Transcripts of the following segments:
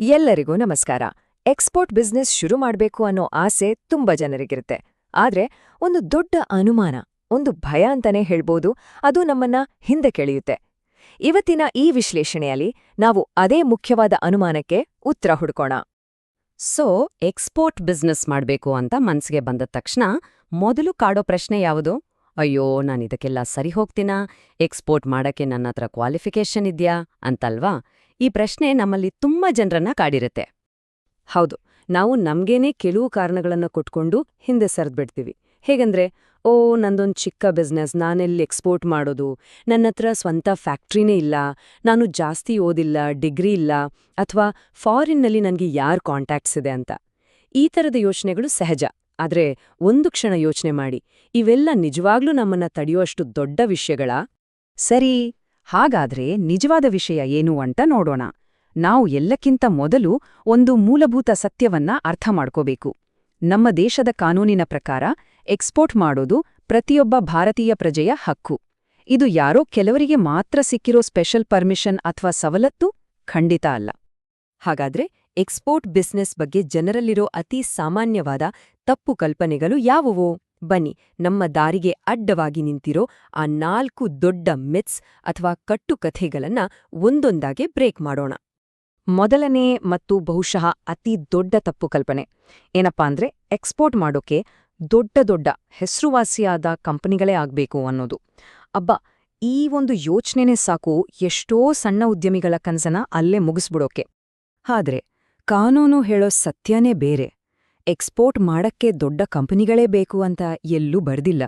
ಎಲ್ಲರಿಗೂ ನಮಸ್ಕಾರ. Export business ಶುರು ಮಾಡ್ಬೇಕು ಅನ್ನೋ ಆಸೆ ತುಂಬಾ ಜನರಿಗಿರುತ್ತೆ. ಆದ್ರೆ ಒಂದು ದೊಡ್ಡ ಅನುಮಾನ, ಒಂದು ಭಯ ಅಂತಾನೆ ಹೇಳ್ಬೋದು, ಅದು ನಮ್ಮನ್ನ ಹಿಂದೆ ಕೆಳೆಯುತ್ತೆ. ಇವತ್ತಿನ ಈ ವಿಶ್ಲೇಷಣೆಯಲ್ಲಿ ನಾವು ಅದೇ ಮುಖ್ಯವಾದ ಅನುಮಾನಕ್ಕೆ ಉತ್ತರ ಹುಡ್ಕೋಣ. ಸೊ ಎಕ್ಸ್ಪೋರ್ಟ್ ಬಿಸ್ನೆಸ್ ಮಾಡ್ಬೇಕು ಅಂತ ಮನ್ಸಿಗೆ ಬಂದ ತಕ್ಷಣ ಮೊದಲು ಕಾಡೋ ಪ್ರಶ್ನೆ ಯಾವುದು? ಅಯ್ಯೋ, ನಾನಿದಕ್ಕೆಲ್ಲ ಸರಿ ಹೋಗ್ತೀನಾ? ಎಕ್ಸ್ಪೋರ್ಟ್ ಮಾಡಕ್ಕೆ ನನ್ನತ್ರ ಕ್ವಾಲಿಫಿಕೇಷನ್ ಇದ್ಯಾ ಅಂತಲ್ವಾ? ಈ ಪ್ರಶ್ನೆ ನಮ್ಮಲ್ಲಿ ತುಂಬಾ ಜನರನ್ನ ಕಾಡಿರುತ್ತೆ. ಹೌದು, ನಾವು ನಮ್ಗೇನೆ ಕೆಲವು ಕಾರಣಗಳನ್ನ ಕೊಟ್ಕೊಂಡು ಹಿಂದೆ ಸರಿದ್ಬಿಡ್ತೀವಿ. ಹೇಗಂದ್ರೆ, ನಂದೊಂದ್ ಚಿಕ್ಕ ಬಿಸ್ನೆಸ್, ನಾನೆಲ್ಲಿ ಎಕ್ಸ್ಪೋರ್ಟ್ ಮಾಡೋದು, ನನ್ನತ್ರ ಸ್ವಂತ ಫ್ಯಾಕ್ಟ್ರಿನೇ ಇಲ್ಲ, ನಾನು ಜಾಸ್ತಿ ಓದಿಲ್ಲ, ಡಿಗ್ರಿ ಇಲ್ಲ, ಅಥವಾ ಫಾರಿನ್ನಲ್ಲಿ ನನ್ಗೆ ಯಾರ್ ಕಾಂಟ್ಯಾಕ್ಟ್ಸ್ ಇದೆ ಅಂತ. ಈ ಥರದ ಯೋಚನೆಗಳು ಸಹಜ. ಆದ್ರೆ ಒಂದು ಕ್ಷಣ ಯೋಚನೆ ಮಾಡಿ, ಇವೆಲ್ಲ ನಿಜವಾಗ್ಲೂ ನಮ್ಮನ್ನ ತಡೆಯುವಷ್ಟು ದೊಡ್ಡ ವಿಷಯಗಳಾ? ಸರಿ, ಹಾಗಾದ್ರೆ ನಿಜವಾದ ವಿಷಯ ಏನು ಅಂತ ನೋಡೋಣ. ನಾವು ಎಲ್ಲಕ್ಕಿಂತ ಮೊದಲು ಒಂದು ಮೂಲಭೂತ ಸತ್ಯವನ್ನ ಅರ್ಥ ಮಾಡ್ಕೋಬೇಕು. ನಮ್ಮ ದೇಶದ ಕಾನೂನಿನ ಪ್ರಕಾರ ಎಕ್ಸ್ಪೋರ್ಟ್ ಮಾಡೋದು ಪ್ರತಿಯೊಬ್ಬ ಭಾರತೀಯ ಪ್ರಜೆಯ ಹಕ್ಕು. ಇದು ಯಾರೋ ಕೆಲವರಿಗೆ ಮಾತ್ರ ಸಿಕ್ಕಿರೋ ಸ್ಪೆಷಲ್ ಪರ್ಮಿಷನ್ ಅಥವಾ ಸವಲತ್ತು ಖಂಡಿತ ಅಲ್ಲ. ಹಾಗಾದ್ರೆ ಎಕ್ಸ್ಪೋರ್ಟ್ ಬಿಸ್ನೆಸ್ ಬಗ್ಗೆ ಜನರಲ್ಲಿರೋ ಅತಿ ಸಾಮಾನ್ಯವಾದ ತಪ್ಪು ಕಲ್ಪನೆಗಳು ಯಾವುವು? ಬನ್ನಿ, ನಮ್ಮ ದಾರಿಗೆ ಅಡ್ಡವಾಗಿ ನಿಂತಿರೋ ಆ 4 ದೊಡ್ಡ ಮಿತ್ಸ್ ಅಥವಾ ಕಟ್ಟುಕಥೆಗಳನ್ನ ಒಂದೊಂದಾಗೆ ಬ್ರೇಕ್ ಮಾಡೋಣ. ಮೊದಲನೇ ಮತ್ತು ಬಹುಶಃ ಅತಿ ದೊಡ್ಡ ತಪ್ಪು ಕಲ್ಪನೆ ಏನಪ್ಪಾ ಅಂದ್ರೆ, ಎಕ್ಸ್ಪೋರ್ಟ್ ಮಾಡೋಕೆ ದೊಡ್ಡ ದೊಡ್ಡ ಹೆಸರುವಾಸಿಯಾದ ಕಂಪನಿಗಳೇ ಆಗ್ಬೇಕು ಅನ್ನೋದು. ಅಬ್ಬಾ, ಈ ಒಂದು ಯೋಚನೆನೇ ಸಾಕು ಎಷ್ಟೋ ಸಣ್ಣ ಉದ್ಯಮಿಗಳ ಕನಸನ್ನ ಅಲ್ಲೇ ಮುಗಿಸ್ಬಿಡೋಕೆ. ಆದ್ರೆ ಕಾನೂನು ಹೇಳೋ ಸತ್ಯನೇ ಬೇರೆ. ಎಕ್ಸ್ಪೋರ್ಟ್ ಮಾಡಕ್ಕೆ ದೊಡ್ಡ ಕಂಪನಿಗಳೇ ಬೇಕು ಅಂತ ಎಲ್ಲೂ ಬರ್ದಿಲ್ಲ.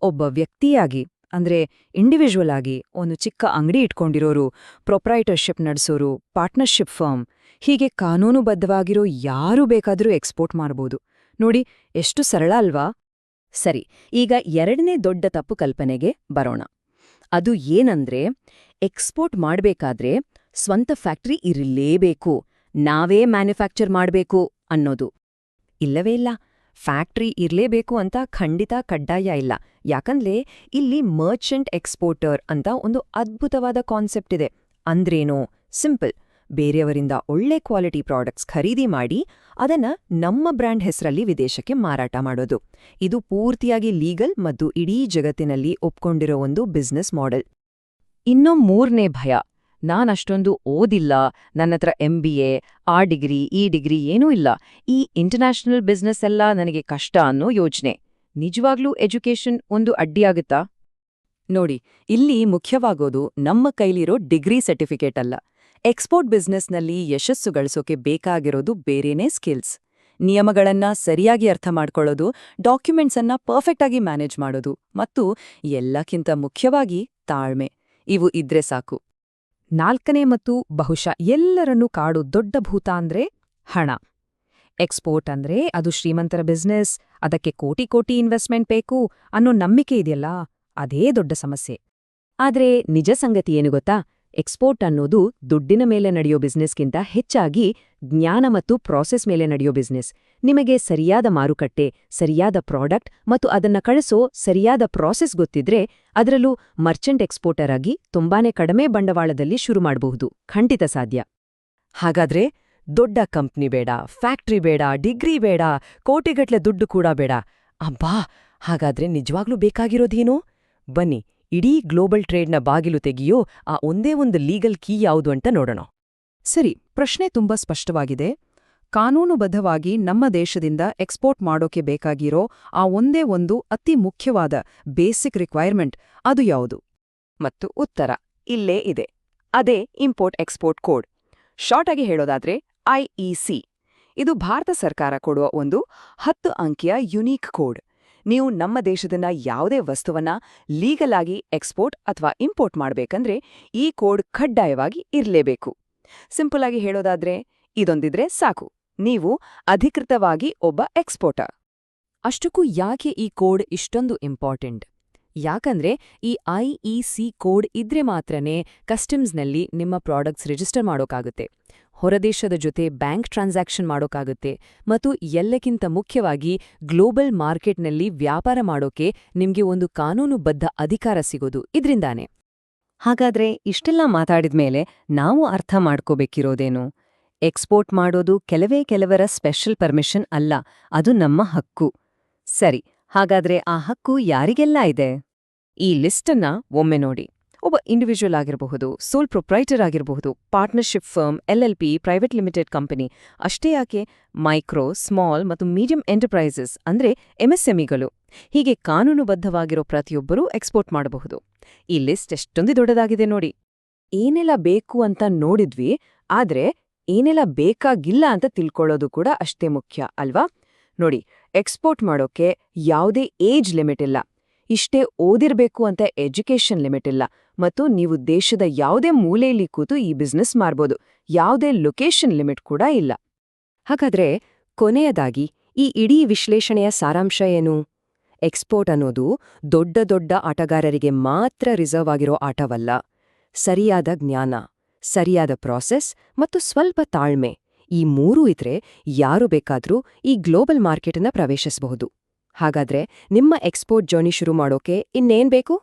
ಒಬ್ಬ ವ್ಯಕ್ತಿಯಾಗಿ, ಅಂದ್ರೆ ಇಂಡಿವಿಜುವಲ್ ಆಗಿ, ಒಂದು ಚಿಕ್ಕ ಅಂಗಡಿ ಇಟ್ಕೊಂಡಿರೋರು, ಪ್ರೊಪ್ರೈಟರ್ಶಿಪ್ ನಡೆಸೋರು, ಪಾರ್ಟ್ನರ್ಶಿಪ್ ಫರ್ಮ್, ಹೀಗೆ ಕಾನೂನುಬದ್ಧವಾಗಿರೋ ಯಾರೂ ಬೇಕಾದರೂ ಎಕ್ಸ್ಪೋರ್ಟ್ ಮಾಡ್ಬೋದು. ನೋಡಿ, ಎಷ್ಟು ಸರಳ ಅಲ್ವಾ? ಸರಿ, ಈಗ ಎರಡನೇ ದೊಡ್ಡ ತಪ್ಪು ಕಲ್ಪನೆಗೆ ಬರೋಣ. ಅದು ಏನಂದ್ರೆ, ಎಕ್ಸ್ಪೋರ್ಟ್ ಮಾಡ್ಬೇಕಾದ್ರೆ ಸ್ವಂತ ಫ್ಯಾಕ್ಟ್ರಿ ಇರಲೇಬೇಕು, ನಾವೇ ಮ್ಯಾನುಫ್ಯಾಕ್ಚರ್ ಮಾಡ್ಬೇಕು ಅನ್ನೋದು. ಇಲ್ಲವೇ ಇಲ್ಲ. ಫ್ಯಾಕ್ಟ್ರಿ ಇರ್ಲೇಬೇಕು ಅಂತ ಖಂಡಿತ ಕಡ್ಡಾಯ ಇಲ್ಲ. ಯಾಕಂದ್ರೆ ಇಲ್ಲಿ ಮರ್ಚೆಂಟ್ ಎಕ್ಸ್ಪೋರ್ಟರ್ ಅಂತ ಒಂದು ಅದ್ಭುತವಾದ ಕಾನ್ಸೆಪ್ಟ್ ಇದೆ. ಅಂದ್ರೇನೋ ಸಿಂಪಲ್, ಬೇರೆಯವರಿಂದ ಒಳ್ಳೆ ಕ್ವಾಲಿಟಿ ಪ್ರಾಡಕ್ಟ್ಸ್ ಖರೀದಿ ಮಾಡಿ ಅದನ್ನ ನಮ್ಮ ಬ್ರ್ಯಾಂಡ್ ಹೆಸರಲ್ಲಿ ವಿದೇಶಕ್ಕೆ ಮಾರಾಟ ಮಾಡೋದು. ಇದು ಪೂರ್ತಿಯಾಗಿ ಲೀಗಲ್ ಮತ್ತು ಇಡೀ ಜಗತ್ತಿನಲ್ಲಿ ಒಪ್ಕೊಂಡಿರೋ ಒಂದು ಬಿಸ್ನೆಸ್ ಮಾಡೆಲ್. ಇನ್ನೂ ಮೂರನೇ ಭಯ, ನಾನಷ್ಟೊಂದು ಓದಿಲ್ಲ, ನನ್ನತ್ರ MBA, ಆ ಡಿಗ್ರಿ, ಈ ಡಿಗ್ರಿ ಏನೂ ಇಲ್ಲ, ಈ ಇಂಟರ್ನ್ಯಾಷನಲ್ ಬಿಸ್ನೆಸ್ ಎಲ್ಲ ನನಗೆ ಕಷ್ಟ ಅನ್ನೋ ಯೋಚನೆ. ನಿಜವಾಗ್ಲೂ ಎಜುಕೇಷನ್ ಒಂದು ಅಡ್ಡಿಯಾಗುತ್ತಾ? ನೋಡಿ, ಇಲ್ಲಿ ಮುಖ್ಯವಾಗೋದು ನಮ್ಮ ಕೈಲಿರೋ ಡಿಗ್ರಿ ಸರ್ಟಿಫಿಕೇಟ್ ಅಲ್ಲ. ಎಕ್ಸ್ಪೋರ್ಟ್ ಬಿಸ್ನೆಸ್ನಲ್ಲಿ ಯಶಸ್ಸು ಗಳಿಸೋಕೆ ಬೇಕಾಗಿರೋದು ಬೇರೆನೇ ಸ್ಕಿಲ್ಸ್. ನಿಯಮಗಳನ್ನ ಸರಿಯಾಗಿ ಅರ್ಥ ಮಾಡ್ಕೊಳ್ಳೋದು, ಡಾಕ್ಯುಮೆಂಟ್ಸನ್ನ ಪರ್ಫೆಕ್ಟಾಗಿ ಮ್ಯಾನೇಜ್ ಮಾಡೋದು, ಮತ್ತು ಎಲ್ಲಕ್ಕಿಂತ ಮುಖ್ಯವಾಗಿ ತಾಳ್ಮೆ. ಇವು ಇದ್ರೆ ಸಾಕು. ನಾಲ್ಕನೇ ಮತ್ತು ಬಹುಶಃ ಎಲ್ಲರನ್ನೂ ಕಾಡು ದೊಡ್ಡ ಭೂತ ಅಂದ್ರೆ ಹಣ. ಎಕ್ಸ್ಪೋರ್ಟ್ ಅಂದ್ರೆ ಅದು ಶ್ರೀಮಂತರ ಬಿಸ್ನೆಸ್, ಅದಕ್ಕೆ ಕೋಟಿ ಕೋಟಿ ಇನ್ವೆಸ್ಟ್ಮೆಂಟ್ ಬೇಕು ಅನ್ನೋ ನಂಬಿಕೆ ಇದೆಯಲ್ಲ, ಅದೇ ದೊಡ್ಡ ಸಮಸ್ಯೆ. ಆದ್ರೆ ನಿಜ ಸಂಗತಿ ಏನು ಗೊತ್ತಾ? ಎಕ್ಸ್ಪೋರ್ಟ್ ಅನ್ನೋದು ದುಡ್ಡಿನ ಮೇಲೆ ನಡೆಯೋ ಬಿಸ್ನೆಸ್ಗಿಂತ ಹೆಚ್ಚಾಗಿ ಜ್ಞಾನ ಮತ್ತು ಪ್ರಾಸೆಸ್ ಮೇಲೆ ನಡೆಯೋ ಬಿಸ್ನೆಸ್. ನಿಮಗೆ ಸರಿಯಾದ ಮಾರುಕಟ್ಟೆ, ಸರಿಯಾದ ಪ್ರಾಡಕ್ಟ್ ಮತ್ತು ಅದನ್ನ ಕಳಿಸೋ ಸರಿಯಾದ ಪ್ರಾಸೆಸ್ ಗೊತ್ತಿದ್ರೆ, ಅದರಲ್ಲೂ ಮರ್ಚೆಂಟ್ ಎಕ್ಸ್ಪೋರ್ಟರ್ ಆಗಿ ತುಂಬಾನೇ ಕಡಿಮೆ ಬಂಡವಾಳದಲ್ಲಿ ಶುರು ಮಾಡಬಹುದು. ಖಂಡಿತ ಸಾಧ್ಯ. ಹಾಗಾದ್ರೆ ದೊಡ್ಡ ಕಂಪ್ನಿ ಬೇಡ, ಫ್ಯಾಕ್ಟ್ರಿ ಬೇಡ, ಡಿಗ್ರಿ ಬೇಡ, ಕೋಟಿಗಟ್ಲೆ ದುಡ್ಡು ಕೂಡ ಬೇಡ. ಅಬ್ಬಾ, ಹಾಗಾದ್ರೆ ನಿಜವಾಗ್ಲೂ ಬೇಕಾಗಿರೋದೇನು? ಬನ್ನಿ, ಇಡೀ ಗ್ಲೋಬಲ್ ಟ್ರೇಡ್ನ ಬಾಗಿಲು ತೆಗೆಯೋ ಆ ಒಂದೇ ಒಂದು ಲೀಗಲ್ ಕೀ ಯಾವುದು ಅಂತ ನೋಡೋಣ. ಸರಿ, ಪ್ರಶ್ನೆ ತುಂಬಾ ಸ್ಪಷ್ಟವಾಗಿದೆ. ಕಾನೂನುಬದ್ಧವಾಗಿ ನಮ್ಮ ದೇಶದಿಂದ ಎಕ್ಸ್ಪೋರ್ಟ್ ಮಾಡೋಕೆ ಬೇಕಾಗಿರೋ ಆ ಒಂದೇ ಒಂದು ಅತಿ ಮುಖ್ಯವಾದ ಬೇಸಿಕ್ ರಿಕ್ವೈರ್ಮೆಂಟ್ ಅದು ಯಾವುದು? ಮತ್ತು ಉತ್ತರ ಇಲ್ಲೇ ಇದೆ. ಅದೇ ಇಂಪೋರ್ಟ್ ಎಕ್ಸ್ಪೋರ್ಟ್ ಕೋಡ್. ಶಾರ್ಟ್ ಆಗಿ ಹೇಳೋದಾದ್ರೆ IEC. ಇದು ಭಾರತ ಸರ್ಕಾರ ಕೊಡುವ ಒಂದು 10 ಅಂಕಿಯ ಯುನೀಕ್ ಕೋಡ್. ನೀವು ನಮ್ಮ ದೇಶದಿಂದ ಯಾವುದೇ ವಸ್ತುವನ್ನ ಲೀಗಲ್ ಆಗಿ ಎಕ್ಸ್ಪೋರ್ಟ್ ಅಥವಾ ಇಂಪೋರ್ಟ್ ಮಾಡಬೇಕಂದ್ರೆ ಈ ಕೋಡ್ ಕಡ್ಡಾಯವಾಗಿ ಇರಲೇಬೇಕು. ಸಿಂಪಲ್ ಆಗಿ ಹೇಳೋದಾದ್ರೆ, ಇದೊಂದಿದ್ರೆ ಸಾಕು, ನೀವು ಅಧಿಕೃತವಾಗಿ ಒಬ್ಬ ಎಕ್ಸ್ಪೋರ್ಟರ್. ಅಷ್ಟಕ್ಕೂ ಯಾಕೆ ಈ ಕೋಡ್ ಇಷ್ಟೊಂದು ಇಂಪಾರ್ಟೆಂಟ್? ಯಾಕಂದ್ರೆ ಈ IEC ಕೋಡ್ ಇದ್ರೆ ಮಾತ್ರನೇ ಕಸ್ಟಮ್ಸ್ನಲ್ಲಿ ನಿಮ್ಮ ಪ್ರಾಡಕ್ಟ್ಸ್ ರಿಜಿಸ್ಟರ್ ಮಾಡೋಕ್ಕಾಗುತ್ತೆ, ಹೊರದೇಶದ ಜೊತೆ ಬ್ಯಾಂಕ್ ಟ್ರಾನ್ಸಾಕ್ಷನ್ ಮಾಡೋಕ್ಕಾಗುತ್ತೆ, ಮತ್ತು ಎಲ್ಲಕ್ಕಿಂತ ಮುಖ್ಯವಾಗಿ ಗ್ಲೋಬಲ್ ಮಾರ್ಕೆಟ್ನಲ್ಲಿ ವ್ಯಾಪಾರ ಮಾಡೋಕೆ ನಿಮ್ಗೆ ಒಂದು ಕಾನೂನುಬದ್ಧ ಅಧಿಕಾರ ಸಿಗೋದು ಇದ್ರಿಂದಾನೆ. ಹಾಗಾದ್ರೆ ಇಷ್ಟೆಲ್ಲ ಮಾತಾಡಿದ್ಮೇಲೆ ನಾವು ಅರ್ಥ ಮಾಡ್ಕೋಬೇಕಿರೋದೇನು? ಎಕ್ಸ್ಪೋರ್ಟ್ ಮಾಡೋದು ಕೆಲವರ ಸ್ಪೆಷಲ್ ಪರ್ಮಿಷನ್ ಅಲ್ಲ, ಅದು ನಮ್ಮ ಹಕ್ಕು. ಸರಿ, ಹಾಗಾದ್ರೆ ಆ ಹಕ್ಕು ಯಾರಿಗೆಲ್ಲ ಇದೆ? ಈ ಲಿಸ್ಟನ್ನ ಒಮ್ಮೆ ನೋಡಿ. ಒಬ್ಬ ಇಂಡಿವಿಜುವಲ್ ಆಗಿರಬಹುದು, ಸೋಲ್ ಪ್ರೊಪ್ರೈಟರ್ ಆಗಿರಬಹುದು, partnership firm, LLP, private limited company, ಅಷ್ಟೇ ಯಾಕೆ ಮೈಕ್ರೋ, ಸ್ಮಾಲ್ ಮತ್ತು ಮೀಡಿಯಂ ಎಂಟರ್ಪ್ರೈಸಸ್ ಅಂದ್ರೆ MSMEಗಳು. ಹೀಗೆ ಕಾನೂನುಬದ್ಧವಾಗಿರೋ ಪ್ರತಿಯೊಬ್ಬರೂ ಎಕ್ಸ್ಪೋರ್ಟ್ ಮಾಡಬಹುದು. ಈ ಲಿಸ್ಟ್ ಎಷ್ಟೊಂದು ದೊಡ್ಡದಾಗಿದೆ ನೋಡಿ. ಏನೆಲ್ಲ ಬೇಕು ಅಂತ ನೋಡಿದ್ವಿ, ಆದ್ರೆ ಏನೆಲ್ಲ ಬೇಕಾಗಿಲ್ಲ ಅಂತ ತಿಳ್ಕೊಳ್ಳೋದು ಕೂಡ ಅಷ್ಟೇ ಮುಖ್ಯ ಅಲ್ವಾ? ನೋಡಿ, ಎಕ್ಸ್ಪೋರ್ಟ್ ಮಾಡೋಕೆ ಯಾವುದೇ ಏಜ್ ಲಿಮಿಟ್ ಇಲ್ಲ, ಇಷ್ಟೇ ಓದಿರ್ಬೇಕು ಅಂತ ಎಜುಕೇಷನ್ ಲಿಮಿಟ್ ಇಲ್ಲ, ಮತ್ತು ನೀವು ದೇಶದ ಯಾವುದೇ ಮೂಲೆಯಲ್ಲಿ ಕೂತು ಈ ಬಿಸ್ನೆಸ್ ಮಾಡ್ಬೋದು, ಯಾವುದೇ ಲೊಕೇಶನ್ ಲಿಮಿಟ್ ಕೂಡ ಇಲ್ಲ. ಹಾಗಾದ್ರೆ ಕೊನೆಯದಾಗಿ ಈ ಇಡೀ ವಿಶ್ಲೇಷಣೆಯ ಸಾರಾಂಶ ಏನು? ಎಕ್ಸ್ಪೋರ್ಟ್ ಅನ್ನೋದು ದೊಡ್ಡ ದೊಡ್ಡ ಆಟಗಾರರಿಗೆ ಮಾತ್ರ ರಿಸರ್ವ್ ಆಗಿರೋ ಆಟವಲ್ಲ. ಸರಿಯಾದ ಜ್ಞಾನ, ಸರಿಯಾದ ಪ್ರಾಸೆಸ್ ಮತ್ತು ಸ್ವಲ್ಪ ತಾಳ್ಮೆ, ಈ ಮೂರೂ ಇದ್ರೆ ಯಾರು ಬೇಕಾದ್ರೂ ಈ ಗ್ಲೋಬಲ್ ಮಾರ್ಕೆಟನ್ನ ಪ್ರವೇಶಿಸಬಹುದು. ಹಾಗಾದ್ರೆ ನಿಮ್ಮ ಎಕ್ಸ್ಪೋರ್ಟ್ ಜರ್ನಿ ಶುರು ಮಾಡೋಕೆ ಇನ್ನೇನ್ ಬೇಕು?